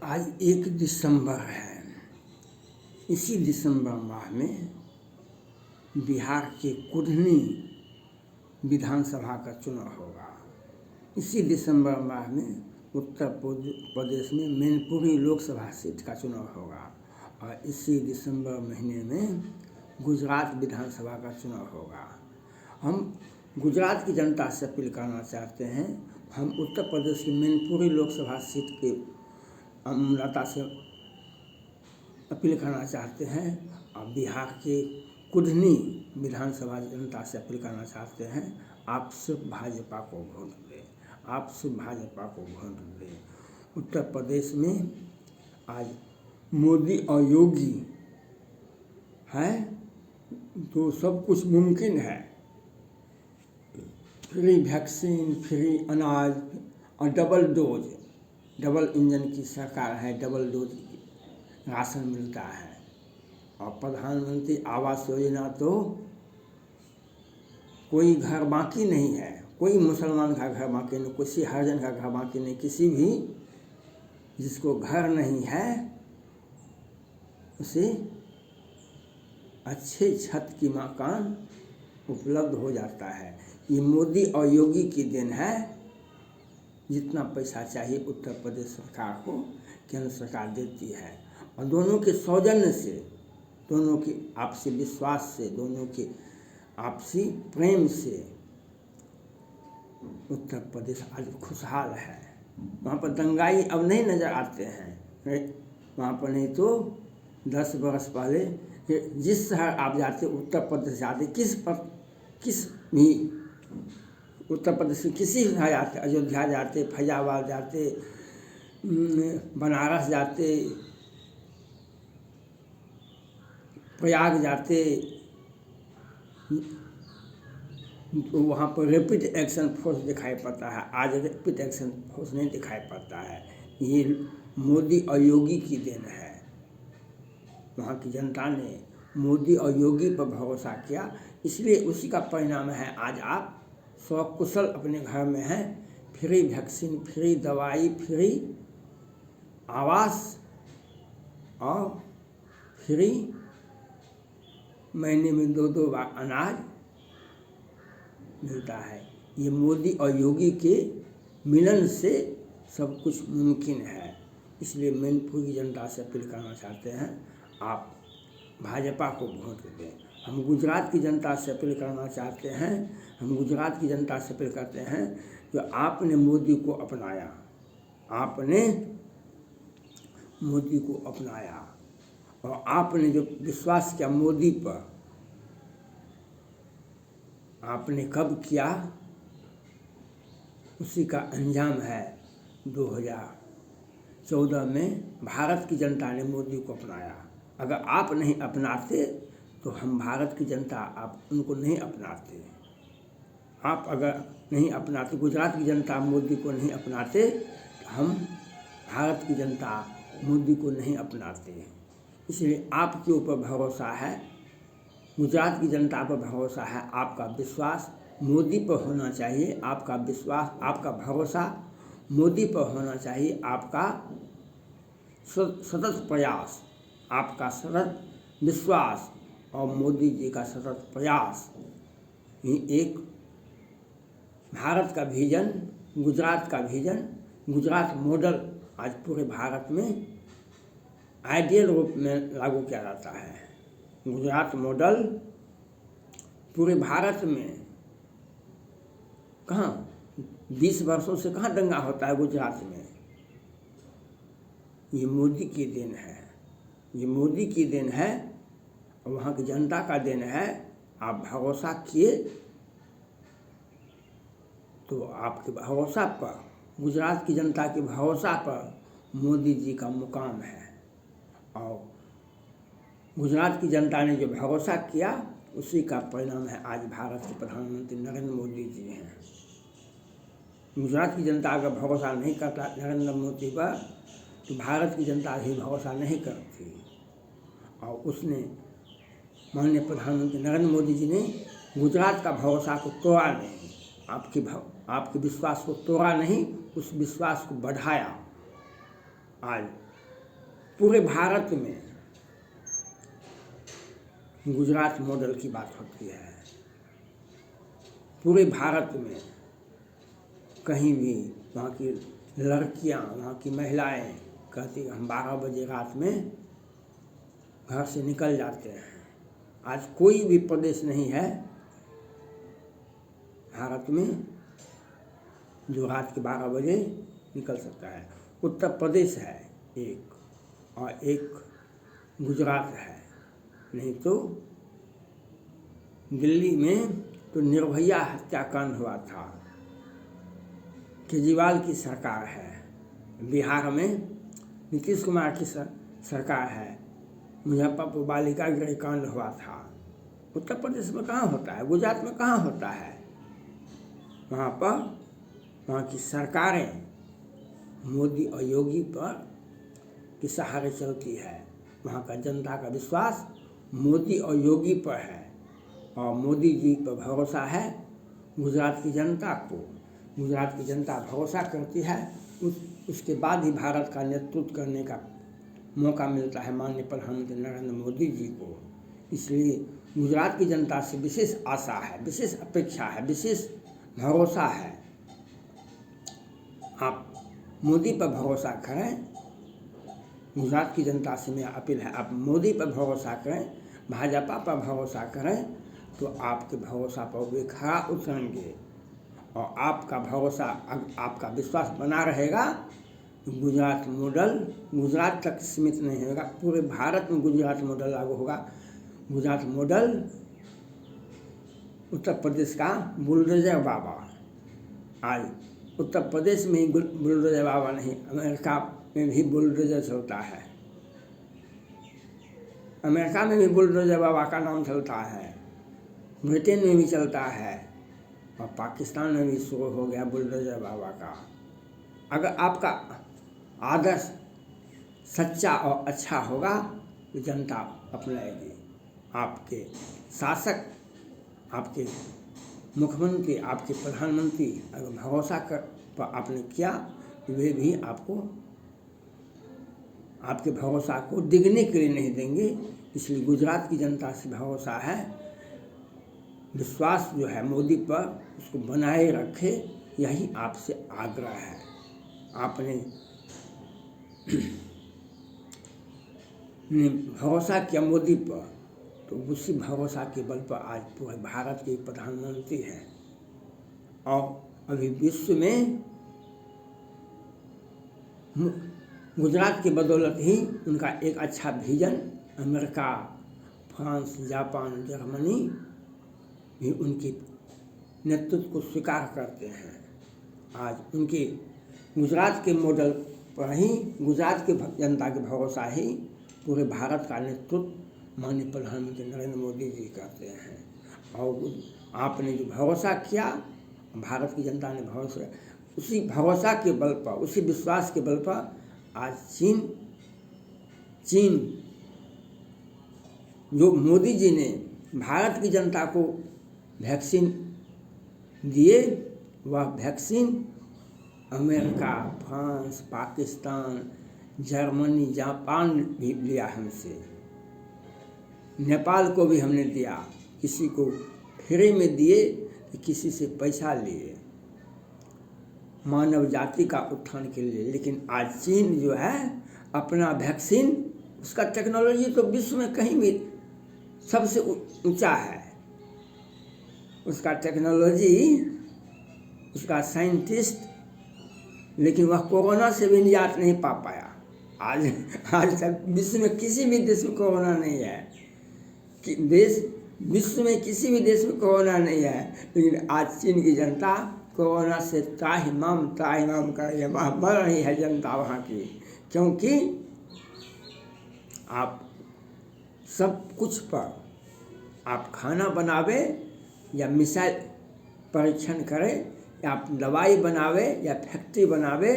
आज 1 दिसंबर है। इसी दिसंबर माह में बिहार के कुढ़नी विधानसभा का चुनाव होगा। इसी दिसंबर माह में उत्तर प्रदेश में मैनपुरी लोकसभा सीट का चुनाव होगा और इसी दिसंबर महीने में गुजरात विधानसभा का चुनाव होगा। हम गुजरात की जनता से अपील करना चाहते हैं। हम उत्तर प्रदेश की मैनपुरी लोकसभा सीट के जनता से अपील करना चाहते हैं और बिहार के कुढ़नी विधानसभा जनता से अपील करना चाहते हैं। आप सिर्फ भाजपा को वोट दें, आप सिर्फ भाजपा को वोट दें। उत्तर प्रदेश में आज मोदी और योगी है तो सब कुछ मुमकिन है। फ्री वैक्सीन, फ्री अनाज और डबल इंजन की सरकार है। डबल डोज राशन मिलता है और प्रधानमंत्री आवास योजना तो कोई घर बाकी नहीं है। कोई मुसलमान का घर बाकी नहीं, किसी हरिजन का घर बाकी नहीं। किसी भी जिसको घर नहीं है उसे अच्छे छत की मकान उपलब्ध हो जाता है। ये मोदी और योगी की देन है। जितना पैसा चाहिए उत्तर प्रदेश सरकार को केंद्र सरकार देती है और दोनों के सौजन्य से, दोनों के आपसी विश्वास से, दोनों के आपसी प्रेम से उत्तर प्रदेश आज खुशहाल है। वहाँ पर दंगाई अब नहीं नज़र आते हैं। वहाँ पर नहीं तो 10 बरस पहले जिस शहर आप जाते उत्तर प्रदेश जाते, किस भी उत्तर प्रदेश में किसी शहर जाते, अयोध्या जाते, फैजाबाद जाते, बनारस जाते, प्रयाग जाते, तो वहाँ पर रैपिड एक्शन फोर्स दिखाई पड़ता है। आज रैपिड एक्शन फोर्स नहीं दिखाई पड़ता है। ये मोदी और योगी की देन है। वहाँ की जनता ने मोदी और योगी पर भरोसा किया, इसलिए उसी का परिणाम है आज आप सकुशल अपने घर में हैं। फ्री वैक्सीन, फ्री दवाई, फ्री आवास और फ्री महीने में 2 बार अनाज मिलता है। ये मोदी और योगी के मिलन से सब कुछ मुमकिन है। इसलिए मैनपुरी की जनता से अपील करना चाहते हैं, आप भाजपा को वोट दें। हम गुजरात की जनता से अपील करना चाहते हैं, हम गुजरात की जनता से अपील करते हैं कि आपने मोदी को अपनाया, आपने मोदी को अपनाया और आपने जो विश्वास किया मोदी पर, आपने कब किया उसी का अंजाम है। 2014 में भारत की जनता ने मोदी को अपनाया। अगर आप नहीं अपनाते तो हम भारत की जनता आप उनको नहीं अपनाते। आप अगर नहीं अपनाते, गुजरात की जनता मोदी को नहीं अपनाते, हम भारत की जनता मोदी को नहीं अपनाते। इसलिए आपके ऊपर भरोसा है, गुजरात की जनता पर भरोसा है। आपका विश्वास मोदी पर होना चाहिए, आपका विश्वास, आपका भरोसा मोदी पर होना चाहिए। आपका सतत प्रयास, आपका सतत विश्वास और मोदी जी का सतत प्रयास ही एक भारत का विजन, गुजरात का विजन, गुजरात मॉडल आज पूरे भारत में आइडियल रूप में लागू किया जाता है। गुजरात मॉडल पूरे भारत में कहाँ 20 वर्षों से कहाँ दंगा होता है गुजरात में। ये मोदी की देन है, ये मोदी की देन है और वहाँ की जनता का देन है। आप भरोसा किए तो आपके भरोसा पर, गुजरात की जनता के भरोसा पर मोदी जी का मुकाम है और गुजरात की जनता ने जो भरोसा किया उसी का परिणाम है आज भारत के प्रधानमंत्री नरेंद्र मोदी जी हैं। गुजरात की जनता अगर भरोसा नहीं करता नरेंद्र मोदी पर तो भारत की जनता भी भरोसा नहीं करती। और उसने माननीय प्रधानमंत्री नरेंद्र मोदी जी ने गुजरात का भरोसा को तोड़ा नहीं, आपके विश्वास को तोड़ा नहीं, उस विश्वास को बढ़ाया। आज पूरे भारत में गुजरात मॉडल की बात होती है। पूरे भारत में कहीं भी वहाँ की लड़कियाँ, वहाँ की महिलाएं कहती हम 12 बजे रात में घर से निकल जाते हैं। आज कोई भी प्रदेश नहीं है भारत में जो रात के 12 बजे निकल सकता है। उत्तर प्रदेश है एक, और एक गुजरात है। नहीं तो दिल्ली में तो निर्भया हत्याकांड हुआ था। केजरीवाल की सरकार है। बिहार में नीतीश कुमार की सरकार है। मुजफ्फरपुर बालिका गृह कांड हुआ था। उत्तर प्रदेश में कहाँ होता है? गुजरात में कहाँ होता है? वहाँ पर वहाँ की सरकारें मोदी और योगी पर के सहारे चलती है। वहाँ का जनता का विश्वास मोदी और योगी पर है, और मोदी जी पर भरोसा है गुजरात की जनता को। गुजरात की जनता भरोसा करती है, उसके बाद ही भारत का नेतृत्व करने का मौका मिलता है माननीय प्रधानमंत्री नरेंद्र मोदी जी को। इसलिए गुजरात की जनता से विशेष आशा है, विशेष अपेक्षा है, विशेष भरोसा है। आप मोदी पर भरोसा करें। गुजरात की जनता से मेरा अपील है, आप मोदी पर भरोसा करें, भाजपा पर भरोसा करें, तो आपके भरोसा पर वे खरा उतरेंगे और आपका भरोसा, आपका विश्वास बना रहेगा। गुजरात मॉडल गुजरात तक सीमित नहीं होगा, पूरे भारत में गुजरात मॉडल लागू होगा। गुजरात मॉडल उत्तर प्रदेश का बुलडोजर बाबा। आज उत्तर प्रदेश में ही बुलडोजर बाबा नहीं, अमेरिका में भी बुलडोजर चलता है। अमेरिका में भी बुलडोजर बाबा का नाम चलता है, ब्रिटेन में भी चलता है, और पाकिस्तान में भी शुरू हो गया बुलडोजर बाबा का। अगर आपका आदर्श सच्चा और अच्छा होगा तो जनता अपनाएगी। आपके शासक, आपके मुख्यमंत्री, आपके प्रधानमंत्री अगर भरोसा पर आपने किया तो वे भी आपको आपके भरोसा को डिगने के लिए नहीं देंगे। इसलिए गुजरात की जनता से भरोसा है, विश्वास जो है मोदी पर उसको बनाए रखे, यही आपसे आग्रह है। आपने भरोसा किया मोदी पर, तो उसी भरोसा के बल पर आज पूरे भारत के प्रधानमंत्री हैं। और अभी विश्व में गुजरात की बदौलत ही उनका एक अच्छा vision America, France, Japan, Germany भी उनके नेतृत्व को स्वीकार करते हैं। आज उनके गुजरात के मॉडल पर ही, गुजरात के जनता के भरोसा ही पूरे भारत का नेतृत्व माननीय प्रधानमंत्री नरेंद्र मोदी जी करते हैं। और आपने जो भरोसा किया, भारत की जनता ने भरोसा, उसी भरोसा के बल पर, उसी विश्वास के बल पर आज चीन जो मोदी जी ने भारत की जनता को वैक्सीन दिए, वह vaccine America, France, Pakistan, Germany, Japan भी लिया हमसे। नेपाल को भी हमने दिया, किसी को फ्री में दिए, किसी से पैसा लिए, मानव जाति का उत्थान के लिए। लेकिन आज चीन जो है अपना वैक्सीन, उसका टेक्नोलॉजी तो विश्व में कहीं भी सबसे ऊंचा है। उसका टेक्नोलॉजी, उसका साइंटिस्ट, लेकिन वह कोरोना से भी निजात नहीं पा पाया। आज तक विश्व में किसी भी देश में कोरोना नहीं है, कि विश्व में किसी भी देश में कोरोना नहीं है। लेकिन आज चीन की जनता कोरोना से त्राहिमाम कर मर रही है जनता वहाँ की, क्योंकि आप सब कुछ पर, आप खाना बनावे या मिसाइल परीक्षण करें, या आप दवाई बनावे या फैक्ट्री बनावे,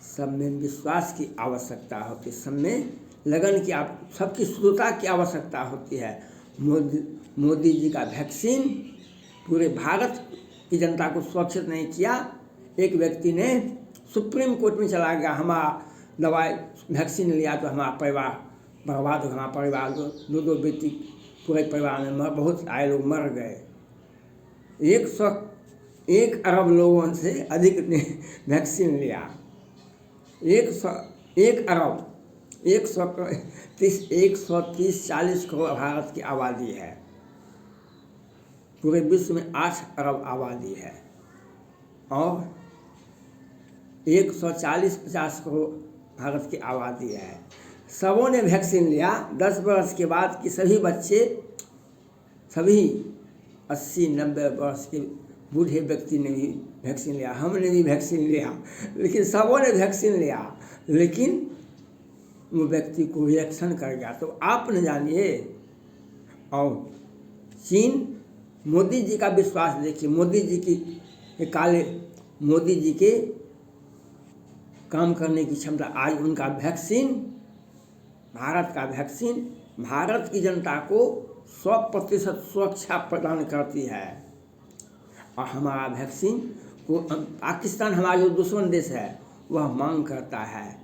सब में विश्वास की आवश्यकता होती है, सब में लगन की, आप सबकी शुद्धता की आवश्यकता होती है। मोदी जी का वैक्सीन पूरे भारत की जनता को सुरक्षित नहीं किया। एक व्यक्ति ने सुप्रीम कोर्ट में चला गया, दवाई वैक्सीन लिया तो हमारा परिवार बर्बाद हो, हमारा परिवार दो दो बेटी पूरे परिवार में बहुत आए लोग मर गए। 101 अरब लोगों से अधिक ने वैक्सीन लिया। 101 अरब 130-140 करोड़ भारत की आबादी है। पूरे विश्व में 8 अरब आबादी है और 140-50 करोड़ भारत की आबादी है। सबों ने वैक्सीन लिया। 10 वर्ष के बाद कि सभी बच्चे, सभी 80-90 वर्ष के बूढ़े व्यक्ति ने भी वैक्सीन लिया, हमने भी वैक्सीन लिया, लेकिन सबों ने वैक्सीन लिया, लेकिन वो व्यक्ति को रिएक्शन कर गया। तो आप न जानिए। और चीन, मोदी जी का विश्वास देखिए, मोदी जी के काम करने की क्षमता। आज उनका वैक्सीन, भारत का वैक्सीन भारत की जनता को 100% सुरक्षा प्रदान करती है। और हमारा वैक्सीन को पाकिस्तान, हमारा जो दुश्मन देश है, वह मांग करता है।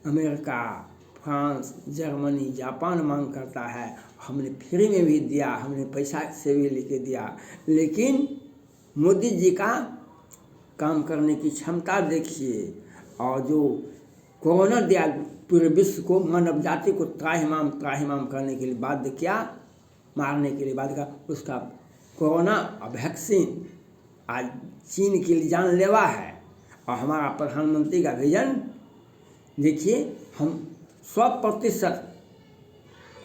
अमेरिका, फ्रांस, जर्मनी, जापान मांग करता है। हमने फ्री में भी दिया, हमने पैसा से भी लेके दिया, लेकिन मोदी जी का काम करने की क्षमता देखिए। और जो कोरोना दिया पूरे विश्व को, मानव जाति को त्राहिमाम करने के लिए बाध्य किया, मारने के लिए बाध्य किया, उसका कोरोना वैक्सीन आज चीन के लिए जानलेवा है। और हमारा प्रधानमंत्री का विजन देखिए, हम 100%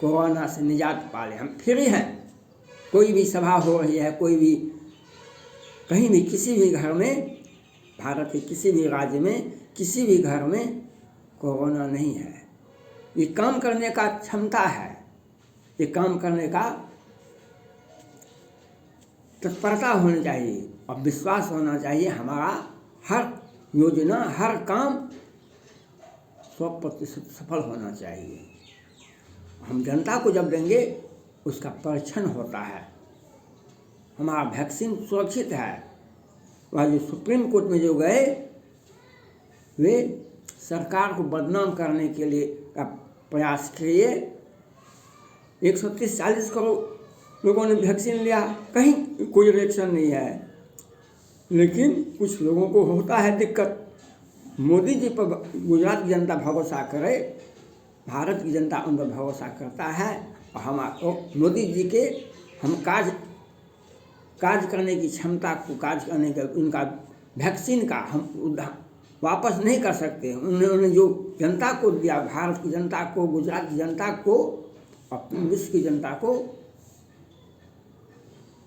कोरोना से निजात पा लें। हम फ्री हैं। कोई भी सभा हो रही है, कोई भी कहीं भी, किसी भी घर में, भारत के किसी भी राज्य में, किसी भी घर में कोरोना नहीं है। ये काम करने का क्षमता है, ये काम करने का तत्परता होनी चाहिए और विश्वास होना चाहिए। हमारा हर योजना, हर काम 100% सफल होना चाहिए। हम जनता को जब देंगे, उसका परीक्षण होता है। हमारा वैक्सीन सुरक्षित है। वह जो सुप्रीम कोर्ट में जो गए, वे सरकार को बदनाम करने के लिए का प्रयास किए। 130-140 करोड़ लोगों ने वैक्सीन लिया, कहीं कोई रिएक्शन नहीं है, लेकिन कुछ लोगों को होता है दिक्कत। मोदी जी पर गुजरात की जनता भरोसा करे, भारत की जनता उन पर भरोसा करता है। और हमारे मोदी जी के हम काज करने की क्षमता को, काज करने का उनका वैक्सीन का हम वापस नहीं कर सकते। उन्होंने जो जनता को दिया, भारत की जनता को, गुजरात की जनता को और विश्व की जनता को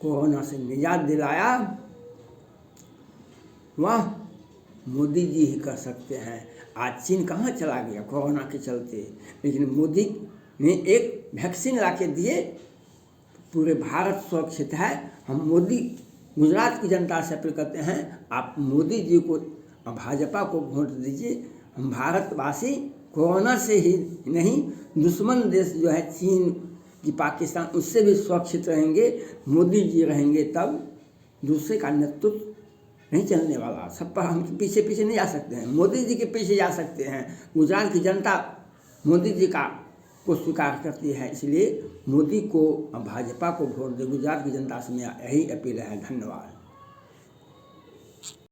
कोरोना से निजात दिलाया, वह मोदी जी ही कर सकते हैं। आज चीन कहाँ चला गया कोरोना के चलते, लेकिन मोदी ने एक वैक्सीन ला के दिए, पूरे भारत सुरक्षित है। हम मोदी, गुजरात की जनता से अपील करते हैं, आप मोदी जी को, भाजपा को वोट दीजिए। हम भारतवासी कोरोना से ही नहीं, दुश्मन देश जो है चीन की, पाकिस्तान, उससे भी सुरक्षित रहेंगे। मोदी जी रहेंगे तब। दूसरे का नेतृत्व नहीं चलने वाला। सब पर हम पीछे नहीं जा सकते हैं, मोदी जी के पीछे जा सकते हैं। गुजरात की जनता मोदी जी को स्वीकार करती है, इसलिए मोदी को, भाजपा को वोट दे। गुजरात की जनता से मेरा यही अपील है। धन्यवाद।